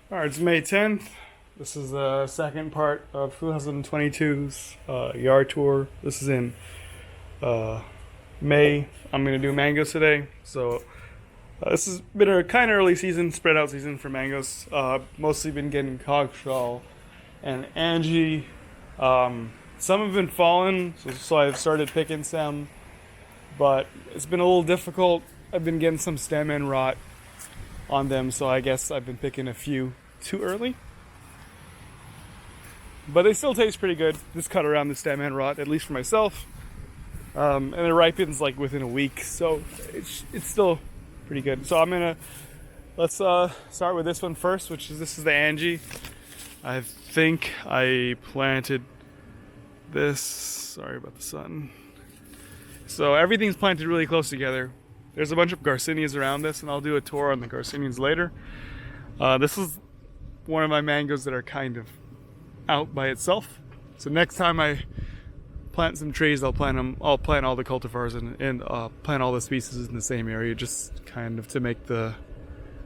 Alright, it's May 10th. This is the second part of 2022's yard tour. This is in uh, May. I'm going to do mangoes today. So this has been a kind of early season, spread out season for mangoes. Mostly been getting Cogshall and Angie. Some have been falling, so I've started picking some. But it's been a little difficult. I've been getting some stem end rot on them, so I guess I've been picking a few too early. But they still taste pretty good. Just cut around the stem end rot, at least for myself. And it ripens like within a week, so it's still pretty good. So let's start with this one first, this is the Angie. I think I planted this. Sorry about the sun. So everything's planted really close together. There's a bunch of Garcinias around this, and I'll do a tour on the Garcinias later. This is one of my mangoes that are kind of out by itself. So next time I plant some trees, I'll plant all the cultivars and plant all the species in the same area, just kind of to make the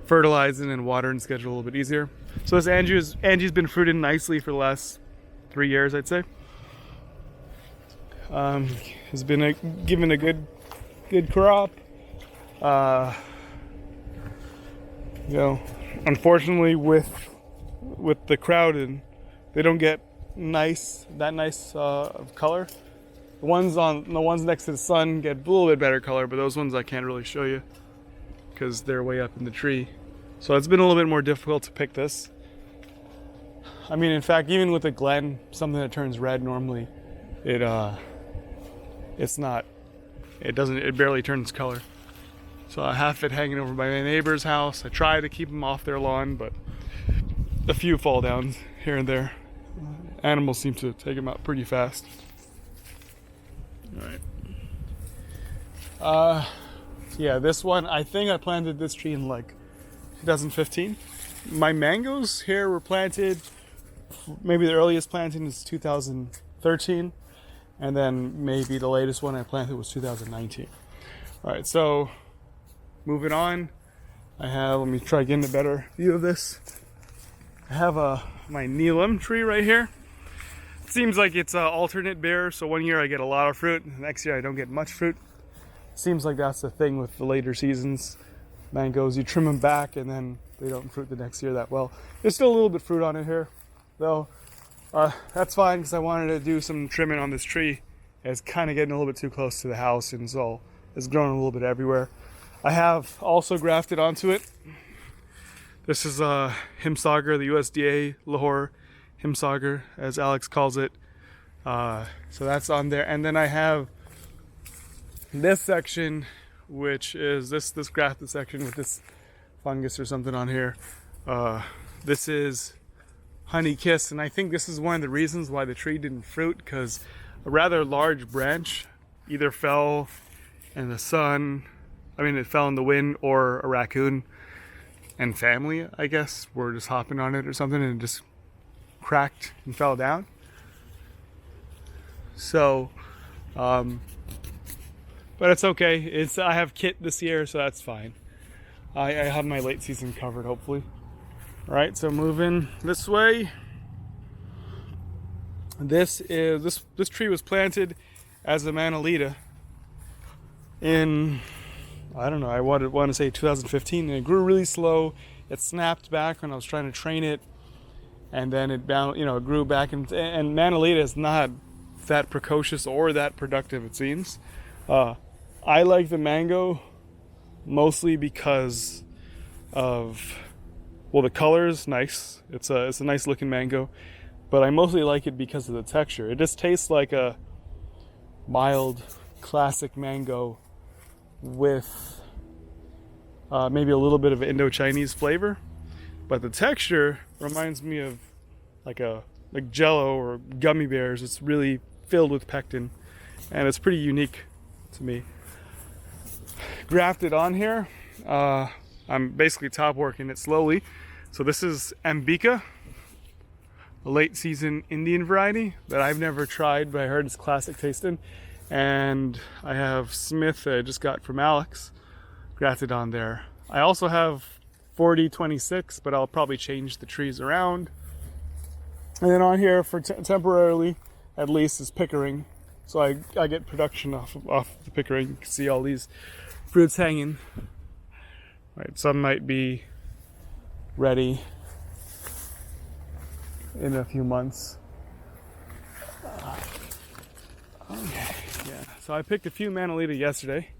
fertilizing and watering schedule a little bit easier. So this Angie's been fruiting nicely for the last 3 years, I'd say. Has been given a good crop. Unfortunately with the crowded, they don't get that nice of color. The ones next to the sun get a little bit better color, but those ones I can't really show you because they're way up in the tree. So it's been a little bit more difficult to pick this. I mean, in fact, even with the Glen, something that turns red normally, it barely turns color. So I have it hanging over by my neighbor's house. I try to keep them off their lawn, but a few fall down here and there. Animals seem to take them out pretty fast. All right. Yeah, this one, I think I planted this tree in like 2015. My mangoes here were planted, maybe the earliest planting is 2013. And then maybe the latest one I planted was 2019. All right, so moving on, let me try getting a better view of this. I have my Neelam tree right here. It seems like it's an alternate bear, so one year I get a lot of fruit, and the next year I don't get much fruit. Seems like that's the thing with the later seasons. Mangoes, you trim them back and then they don't fruit the next year that well. There's still a little bit of fruit on it here, though. That's fine because I wanted to do some trimming on this tree. It's kind of getting a little bit too close to the house, and so it's growing a little bit everywhere. I have also grafted onto it. This is Himsagar, the USDA Lahore Himsagar, as Alex calls it. So that's on there, and then I have this section, which is this grafted section with this fungus or something on here. This is Honey Kiss, and I think this is one of the reasons why the tree didn't fruit, because a rather large branch either fell in the sun, it fell in the wind, or a raccoon and family, I guess, were just hopping on it or something, and it just cracked and fell down. So, but it's okay. I have kit this year, so that's fine. I have my late season covered, hopefully. All right, so moving this way. This tree was planted as a manalita in, I don't know, I want to say 2015, and it grew really slow. It snapped back when I was trying to train it, and then it grew back. And manalita is not that precocious or that productive, it seems. I like the mango mostly because of, well, the color is nice. It's a nice looking mango, but I mostly like it because of the texture. It just tastes like a mild classic mango with maybe a little bit of Indo-Chinese flavor, but the texture reminds me of like Jello or gummy bears. It's really filled with pectin, and it's pretty unique to me. Grafted on here, I'm basically top working it slowly. So this is Ambika, a late season Indian variety that I've never tried, but I heard it's classic tasting. And I have Smith that I just got from Alex grafted on there. I also have 4026, but I'll probably change the trees around. And then on here for temporarily, at least, is Pickering. So I get production off the Pickering. You can see all these fruits hanging. Right, some might be ready in a few months. Okay, yeah. So I picked a few Manolita yesterday.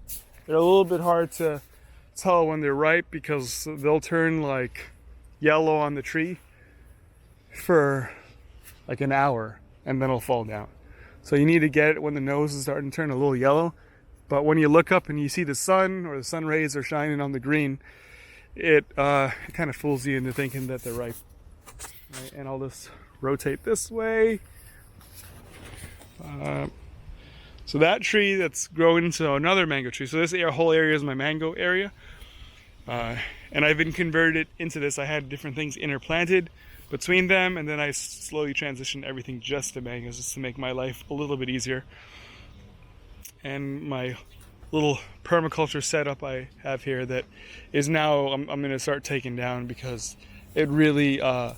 They're a little bit hard to tell when they're ripe because they'll turn like yellow on the tree for like an hour and then it'll fall down. So you need to get it when the nose is starting to turn a little yellow. But when you look up and you see the sun or the sun rays are shining on the green, it kind of fools you into thinking that they're ripe. Right, and I'll just rotate this way. So that tree that's growing into another mango tree. So this whole area is my mango area. And I've been converted into this. I had different things interplanted between them, and then I slowly transitioned everything just to mangoes, just to make my life a little bit easier. And my little permaculture setup I have here that is now I'm going to start taking down because it really the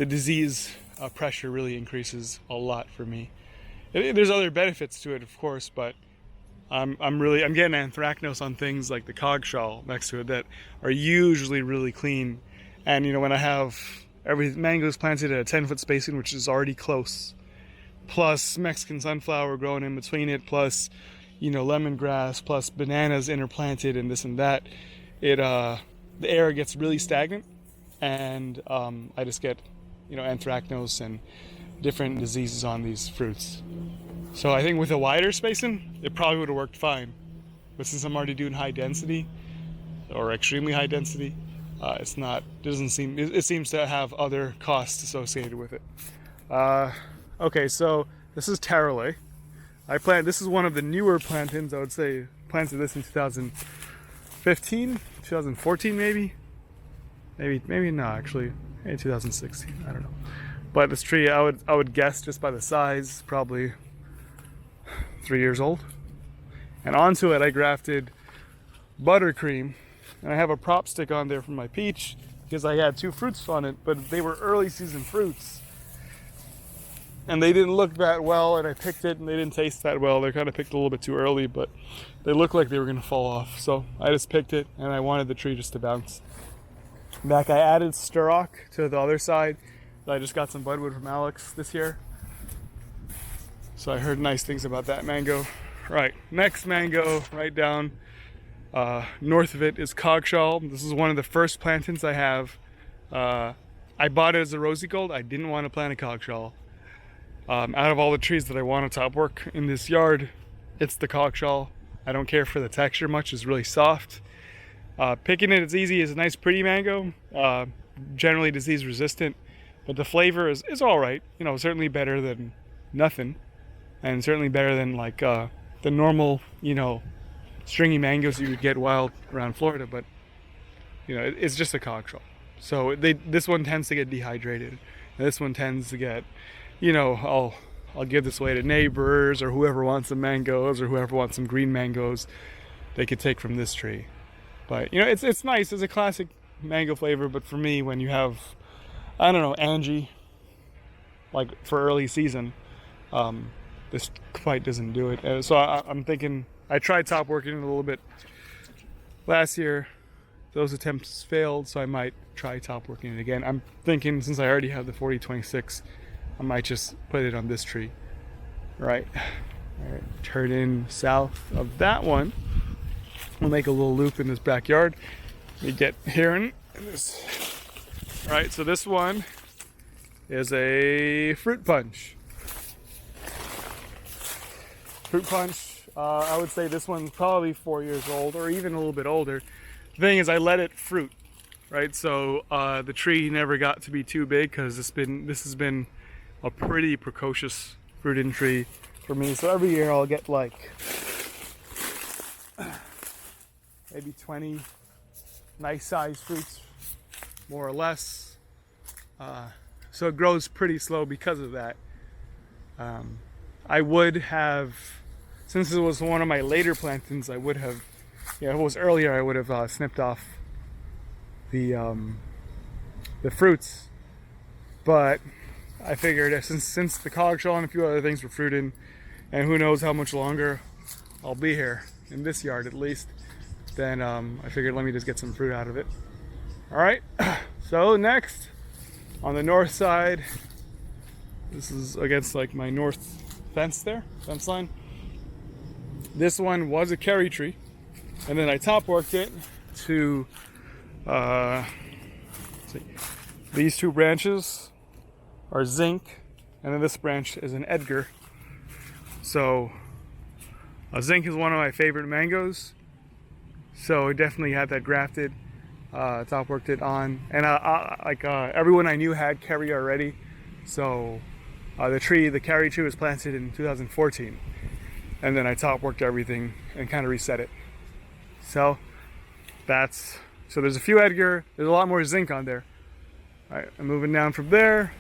disease pressure really increases a lot for me. There's other benefits to it, of course, but I'm getting anthracnose on things like the coggshall next to it that are usually really clean. And you know, when I have mangoes planted at a 10-foot spacing, which is already close, plus Mexican sunflower growing in between it, plus you know, lemongrass, plus bananas interplanted and this and that, the air gets really stagnant, and I just get, you know, anthracnose and different diseases on these fruits. So I think with a wider spacing, it probably would have worked fine. But since I'm already doing high density, or extremely high density, it seems to have other costs associated with it. Okay, so this is Tarole. This is one of the newer plantains, I would say. Planted this in 2015, 2014 maybe not actually, maybe 2016, I don't know. But this tree, I would guess just by the size, probably 3 years old. And onto it I grafted Buttercream, and I have a prop stick on there from my peach because I had 2 fruits on it, but they were early season fruits. And they didn't look that well, and I picked it and they didn't taste that well. They're kind of picked a little bit too early, but they looked like they were gonna fall off. So I just picked it, and I wanted the tree just to bounce. Back, I added Sturrock to the other side. I just got some budwood from Alex this year. So I heard nice things about that mango. Right, next mango right down north of it is Coggshall. This is one of the first plantains I have. I bought it as a rosy gold. I didn't want to plant a Coggshall. Out of all the trees that I want to top work in this yard, it's the Coggshall. I don't care for the texture much. It's really soft. Picking it is easy. It's a nice pretty mango. Generally disease resistant, but the flavor is all right. You know, certainly better than nothing, and certainly better than like the normal, you know, stringy mangoes you would get wild around Florida. But you know, it's just a Coggshall. So this one tends to get dehydrated. And this one tends to get, you know, I'll give this away to neighbors or whoever wants some mangoes or whoever wants some green mangoes they could take from this tree. But you know, it's nice. It's a classic mango flavor. But for me, when you have, I don't know, Angie, like for early season, this quite doesn't do it. So I'm thinking, I tried top working it a little bit last year. Those attempts failed, so I might try top working it again. I'm thinking, since I already have the 4026, I might just put it on this tree. Right. All right, turn in south of that one. We'll make a little loop in this backyard. We get here in this. All right, so this one is a fruit punch. Fruit punch, I would say this one's probably 4 years old or even a little bit older. The thing is, I let it fruit, right? So the tree never got to be too big because this has been a pretty precocious fruiting tree for me. So every year I'll get like maybe 20 nice sized fruits, more or less. So it grows pretty slow because of that. I would have, since it was one of my later plantains, I would have, if it was earlier, I would have snipped off the fruits, but I figured since the cog shell and a few other things were fruited, and who knows how much longer I'll be here in this yard at least, then I figured let me just get some fruit out of it. All right, so next on the north side, this is against like my north fence line. This one was a cherry tree, and then I top worked it to these two branches are zinc, and then this branch is an Edgar. So zinc is one of my favorite mangoes, so I definitely had that grafted, top worked it on, and everyone I knew had cherry already, so the cherry tree was planted in 2014, and then I top worked everything and kind of reset it. So there's a few Edgar, there's a lot more zinc on there. All right, I'm moving down from there.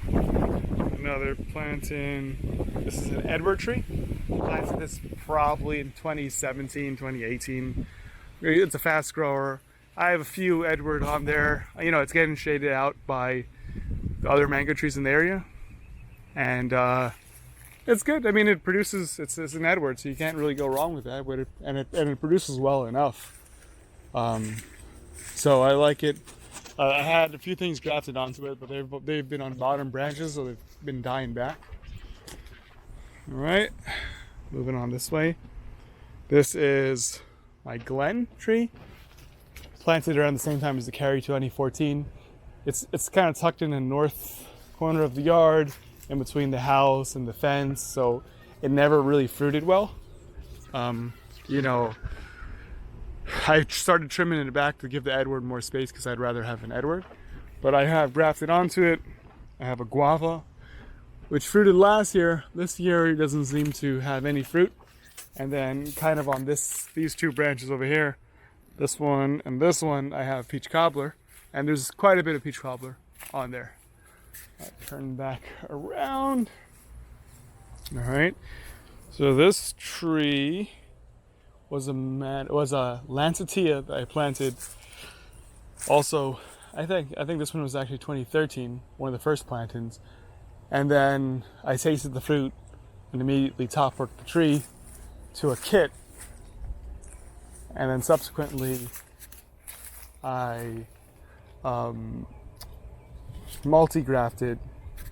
Another planting. This is an Edward tree. I planted this probably in 2017, 2018. It's a fast grower. I have a few Edward on there. You know, it's getting shaded out by the other mango trees in the area, and it's good. I mean, it produces. It's an Edward, so you can't really go wrong with that. And it produces well enough. So I like it. I had a few things grafted onto it, but they've been on bottom branches, so they've been dying back. All right, moving on this way. This is my Glen tree, planted around the same time as the Carry 2014. It's kind of tucked in the north corner of the yard, in between the house and the fence, so it never really fruited well. You know, I started trimming it back to give the Edward more space because I'd rather have an Edward. But I have grafted onto it. I have a guava, which fruited last year. This year it doesn't seem to have any fruit. And then kind of on these two branches over here, this one and this one, I have peach cobbler. And there's quite a bit of peach cobbler on there. Turn back around. All right. So this tree was a Lancettia that I planted. Also, I think this one was actually 2013, one of the first plantings. And then I tasted the fruit and immediately top worked the tree to a kit. And then subsequently, I multi-grafted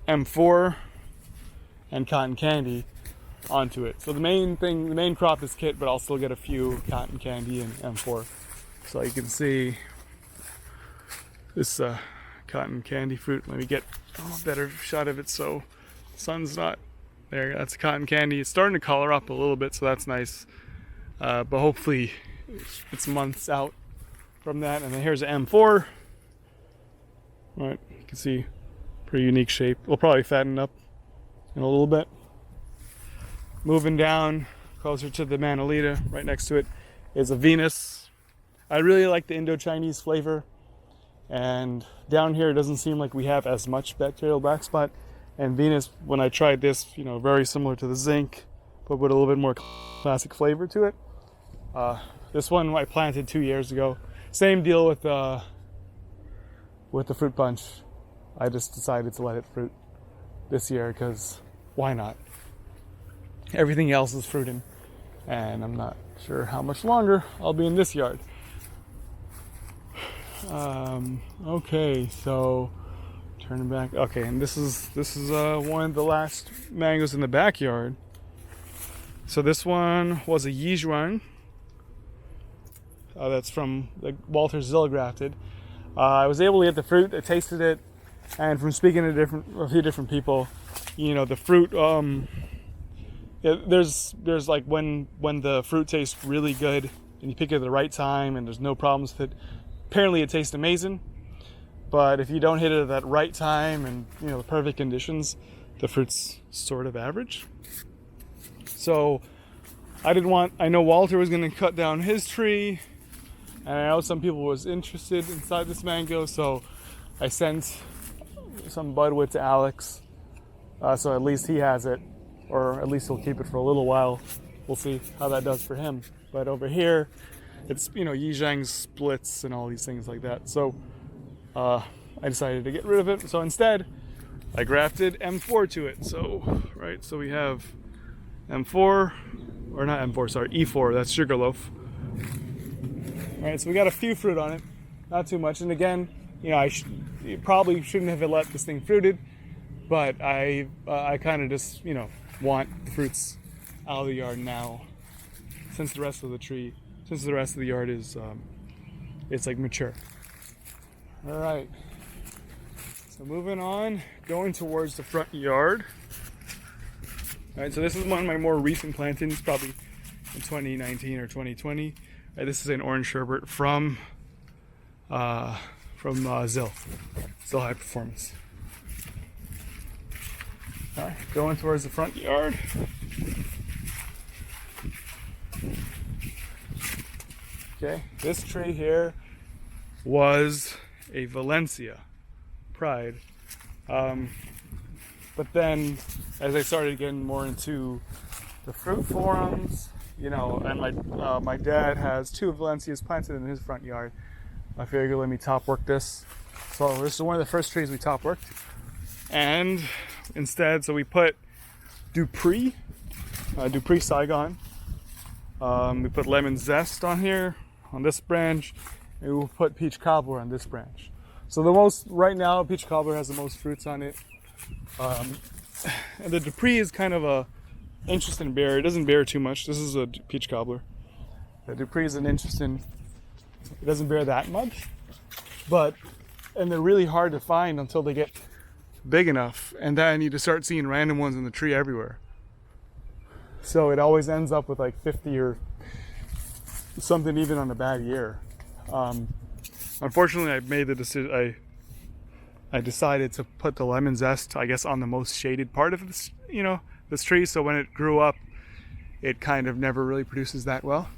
M4 and cotton candy onto it. So the main crop is kit, but I'll still get a few cotton candy and M4. So you can see this cotton candy fruit. Let me get a better shot of it so the sun's not there. That's cotton candy. It's starting to color up a little bit, so that's nice. But hopefully it's months out from that. And then here's an M4. All right, you can see pretty unique shape. We'll probably fatten up in a little bit. Moving down closer to the Manolita, right next to it is a Venus. I really like the Indo-Chinese flavor, and down here it doesn't seem like we have as much bacterial black spot. And Venus, when I tried this, you know, very similar to the zinc, but with a little bit more classic flavor to it. This one I planted 2 years ago. Same deal with the fruit punch. I just decided to let it fruit this year because why not? Everything else is fruiting, and I'm not sure how much longer I'll be in this yard. Okay, so turning back. Okay, and this is one of the last mangoes in the backyard. So this one was a Yijuan. That's from the Walter Zill grafted. I was able to get the fruit. I tasted it, and from speaking to a few different people, you know, the fruit. There's like when the fruit tastes really good and you pick it at the right time and there's no problems with it. Apparently it tastes amazing, but if you don't hit it at that right time and, you know, the perfect conditions, the fruit's sort of average. So I know Walter was going to cut down his tree, and I know some people was interested inside this mango, so I sent some budwood to Alex, so at least he has it, or at least he'll keep it for a little while. We'll see how that does for him. But over here, it's, you know, Yizhang splits and all these things like that. So I decided to get rid of it. So instead, I grafted M4 to it. So, right, so we have M4, or not M4, sorry, E4, that's Sugarloaf. All right, so we got a few fruit on it, not too much. And again, you know, you probably shouldn't have let this thing fruited, but I kind of just, you know, want the fruits out of the yard now, since the rest of the yard is, it's like mature. All right, so moving on, going towards the front yard. All right, so this is one of my more recent plantings, probably in 2019 or 2020. This is an orange sherbet from Zill High Performance. All right, going towards the front yard. Okay, this tree here was a Valencia Pride, but then as I started getting more into the fruit forums, you know, and my dad has 2 Valencias planted in his front yard. I figured, let me top work this. So this is one of the first trees we top worked. And instead, so we put Dupree Saigon. We put lemon zest on here, on this branch, and we'll put peach cobbler on this branch. So right now, peach cobbler has the most fruits on it. And the Dupree is kind of a interesting bear. It doesn't bear too much. This is a peach cobbler. The Dupree is it doesn't bear that much, and they're really hard to find until they get big enough, and then you just start seeing random ones in the tree everywhere. So it always ends up with like 50 or something, even on a bad year. Unfortunately, I made the decision. I decided to put the lemon zest, I guess, on the most shaded part of this, you know, this tree. So when it grew up, it kind of never really produces that well.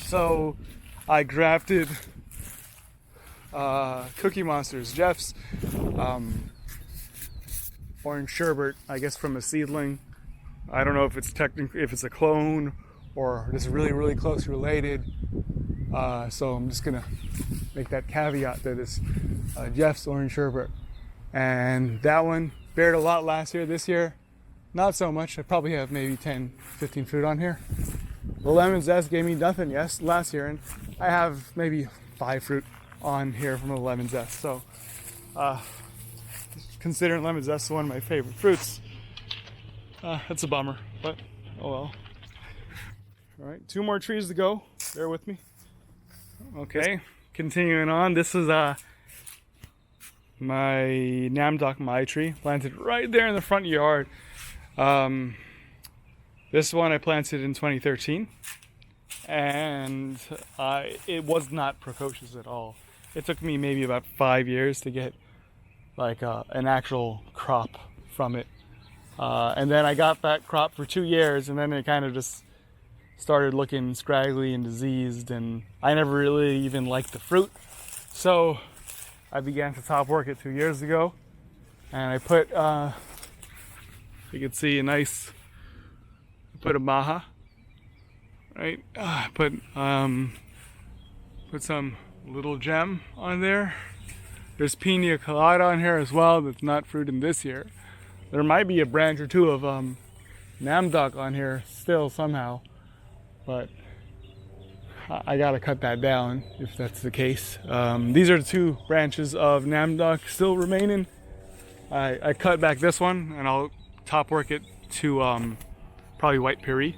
So I grafted Cookie Monster's Jeff's orange sherbet, I guess, from a seedling. I don't know if it's a clone or just really, really close related. So I'm just gonna make that caveat that it's Jeff's orange sherbet, and that one bared a lot last year. This year, not so much. I probably have maybe 10, 15 fruit on here. The lemon zest gave me nothing last year, and I have maybe 5 fruit on here from the lemon zest. So, considering lemon zest is one of my favorite fruits, that's a bummer, but oh well. All right, 2 more trees to go. Bear with me. Okay, continuing on. This is my Namdok Mai tree, planted right there in the front yard. This one I planted in 2013, and it was not precocious at all. It took me maybe about 5 years to get like an actual crop from it, and then I got that crop for 2 years, and then it kind of just started looking scraggly and diseased, and I never really even liked the fruit. So I began to top work it 2 years ago, and I put, you can see put a maha, right? Put some little gem on there. There's pina colada on here as well that's not fruited this year. There might be a branch or 2 of Namdok on here still somehow, but I gotta cut that down if that's the case. These are the 2 branches of Namdok still remaining. I cut back this one, and I'll top work it to probably white piri.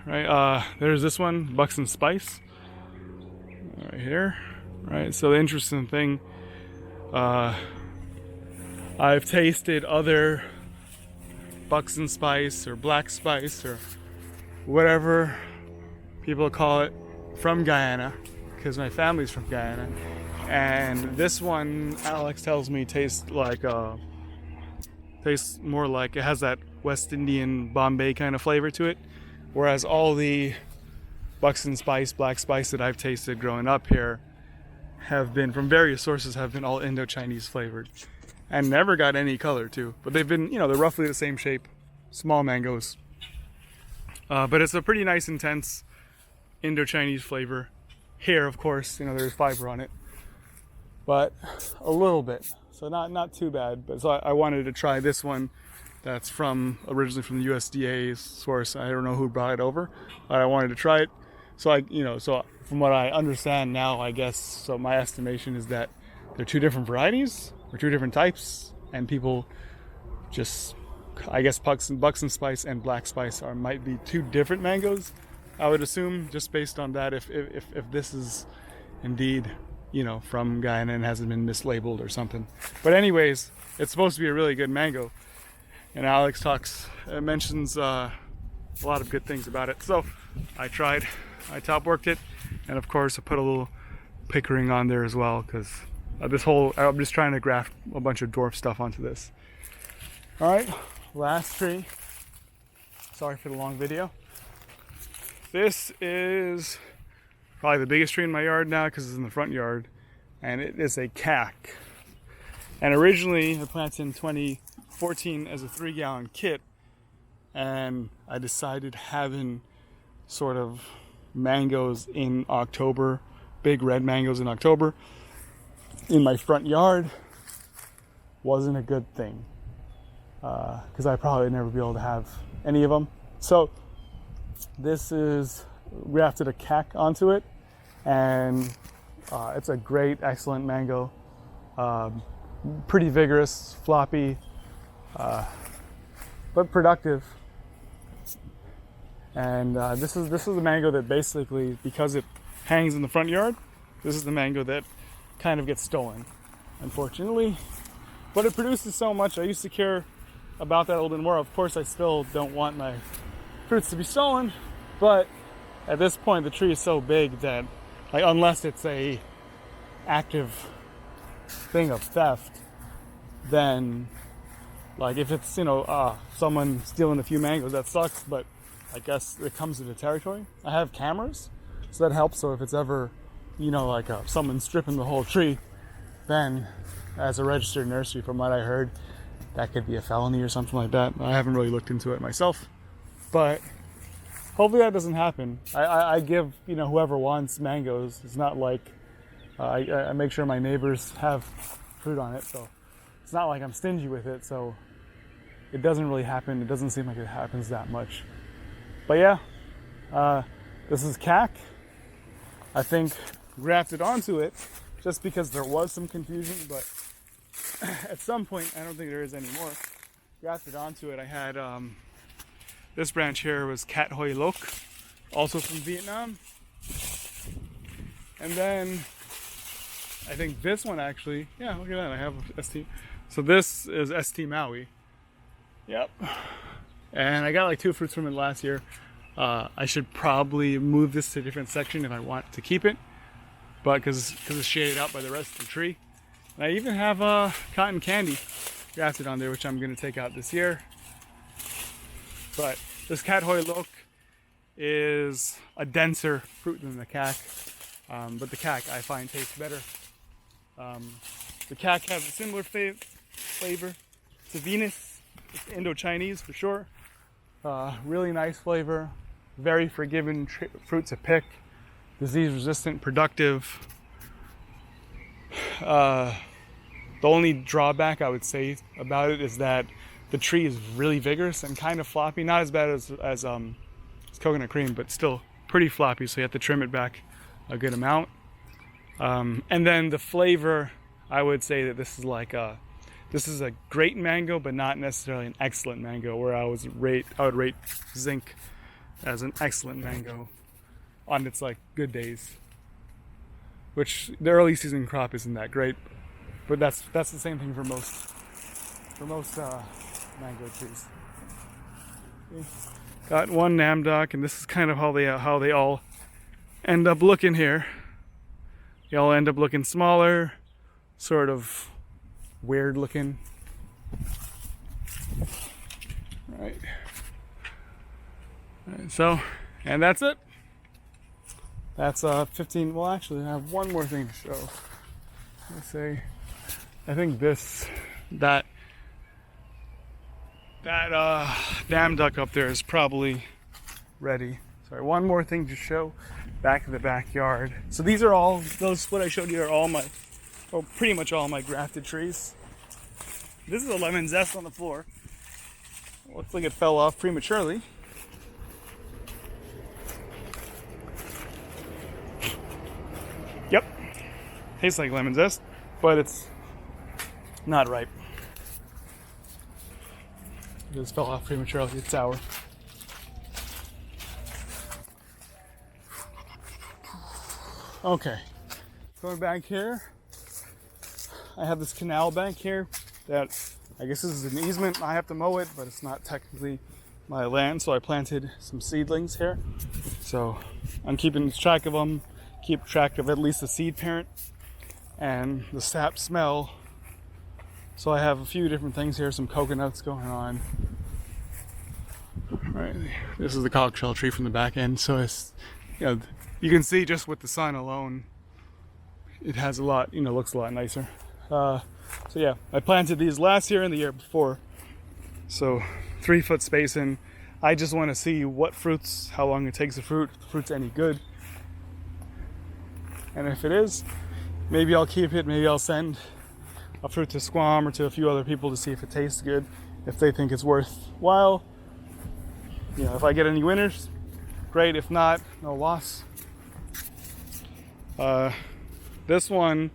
Right, there's this one, Bucks and Spice, right here. Right, so the interesting thing, I've tasted other Bucks and Spice or Black Spice or whatever people call it from Guyana, because my family's from Guyana, and this one, Alex tells me, tastes more like it has that West Indian Bombay kind of flavor to it, whereas all the Bucks and Spice, Black Spice that I've tasted growing up here have been, from various sources, have been all Indo-Chinese flavored, and never got any color too, but they've been, you know, they're roughly the same shape, small mangoes. But it's a pretty nice, intense Indo-Chinese flavor. Here, of course, you know, there's fiber on it, but a little bit. So not too bad. But so I wanted to try this one that's originally from the USDA source. I don't know who brought it over, but I wanted to try it. So so from what I understand now, I guess, so my estimation is that they're two different varieties or two different types, and people just, I guess, Buxton Spice and Black Spice might be two different mangoes. I would assume, just based on that, if this is indeed, you know, from Guyana and hasn't been mislabeled or something. But anyways, it's supposed to be a really good mango, and Alex mentions a lot of good things about it. So I tried, I top worked it, and of course I put a little pickering on there as well, because I'm just trying to graft a bunch of dwarf stuff onto this. All right, last tree. Sorry for the long video. This is probably the biggest tree in my yard now because it's in the front yard, and it is a cac. And originally I planted in 2014 as a 3-gallon kit, and I decided having sort of mangoes in October, big red mangoes in October, in my front yard wasn't a good thing, because I probably never be able to have any of them. So this is grafted a cac onto it, and it's a great, excellent mango. Pretty vigorous, floppy, but productive. And this is the mango that basically, because it hangs in the front yard, this is the mango that kind of gets stolen, unfortunately. But it produces so much. I used to care about that a little bit more. Of course, I still don't want my fruits to be stolen, but at this point the tree is so big that, like, unless it's a active thing of theft, then, like, if it's, you know, someone stealing a few mangoes, that sucks, but I guess it comes to the territory. I have cameras, so that helps. So if it's ever, you know, like someone stripping the whole tree, then as a registered nursery, from what I heard, that could be a felony or something like that. I haven't really looked into it myself, but hopefully that doesn't happen. I give, you know, whoever wants mangoes. It's not like I make sure my neighbors have fruit on it, so it's not like I'm stingy with it. So it doesn't really happen. It doesn't seem like it happens that much. But yeah, this is cac. I think grafted onto it just because there was some confusion, but at some point, I don't think there is anymore. Grafted onto it, I had this branch here was Cat Hoi Loc, also from Vietnam. And then I think this one actually, yeah, look at that, I have ST. So this is ST Maui. Yep. And I got like 2 fruits from it last year. I should probably move this to a different section if I want to keep it, but because it's shaded out by the rest of the tree. And I even have cotton candy grafted on there, which I'm going to take out this year. But this Cat Hoi Loc is a denser fruit than the cac, but the cac I find tastes better. The cac has a similar flavor to Venus. It's Indo-Chinese for sure. Really nice flavor, very forgiving fruit to pick, disease resistant, productive. The only drawback I would say about it is that the tree is really vigorous and kind of floppy. Not as bad as coconut cream, but still pretty floppy, so you have to trim it back a good amount. And then the flavor, I would say that this is a great mango, but not necessarily an excellent mango, where I would rate Zinc as an excellent mango on its like good days. Which the early season crop isn't that great, but that's the same thing for most mango trees. Okay. Got one Namdok, and this is kind of how they all end up looking here. They all end up looking smaller, sort of weird looking. Right. So, and that's it. That's 15. Well, actually, I have one more thing to show. Let's say, I think that dam duck up there is probably ready. Sorry, one more thing to show. back of the backyard. So these are all, those what I showed you are all my, or pretty much all my grafted trees. This is a lemon zest on the floor. Looks like it fell off prematurely. Yep, tastes like lemon zest, but it's not ripe. It just fell off prematurely, it's sour. Okay, going back here, I have this canal bank here that I guess this is an easement. I have to mow it, but it's not technically my land, so I planted some seedlings here. So I'm keeping track of them, keep track of at least the seed parent and the sap smell. So I have a few different things here, some coconuts going on. Right, this is the cocktail tree from the back end, so it's, you know, you can see just with the sun alone, it has a lot, you know, looks a lot nicer. So yeah, I planted these last year and the year before. So 3 foot spacing. I just want to see what fruits, how long it takes to fruit, if the fruit's any good. And if it is, maybe I'll keep it, maybe I'll send a fruit to Squam or to a few other people to see if it tastes good, if they think it's worthwhile. You know, if I get any winners, great. If not, no loss. This one,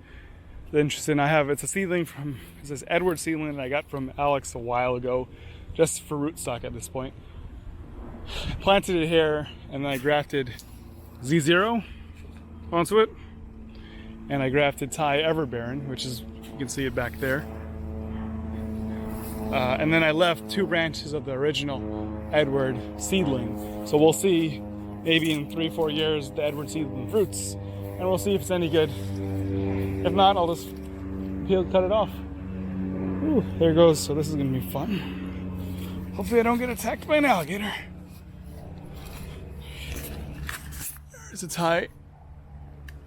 interesting. It's a seedling from, it says Edward seedling that I got from Alex a while ago, just for rootstock at this point. Planted it here, and then I grafted Z0 onto it, and I grafted Thai Everbearing, which is, you can see it back there. And then I left 2 branches of the original Edward seedling. So we'll see, maybe in 3-4 years, the Edward seedling fruits, and we'll see if it's any good. If not, I'll just cut it off. Ooh, there it goes. So this is gonna be fun. Hopefully I don't get attacked by an alligator. There's a Thai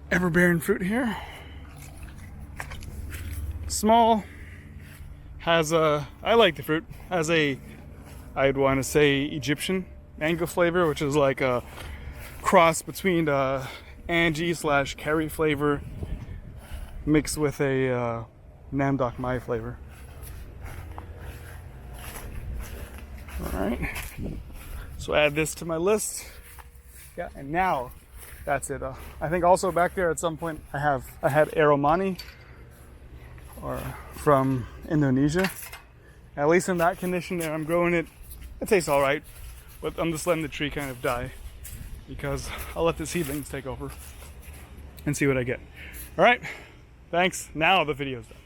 Everbearing fruit here. Small, has a, I like the fruit, has a, I'd want to say Egyptian mango flavor, which is like a cross between Angie / curry flavor mixed with a Nam Dok Mai flavor. Alright, so add this to my list. Yeah, and now that's it. I think also back there at some point I had Aromani or from Indonesia. At least in that condition there, I'm growing it. It tastes all right, but I'm just letting the tree kind of die because I'll let the seedlings take over and see what I get. All right, thanks. Now the video's done.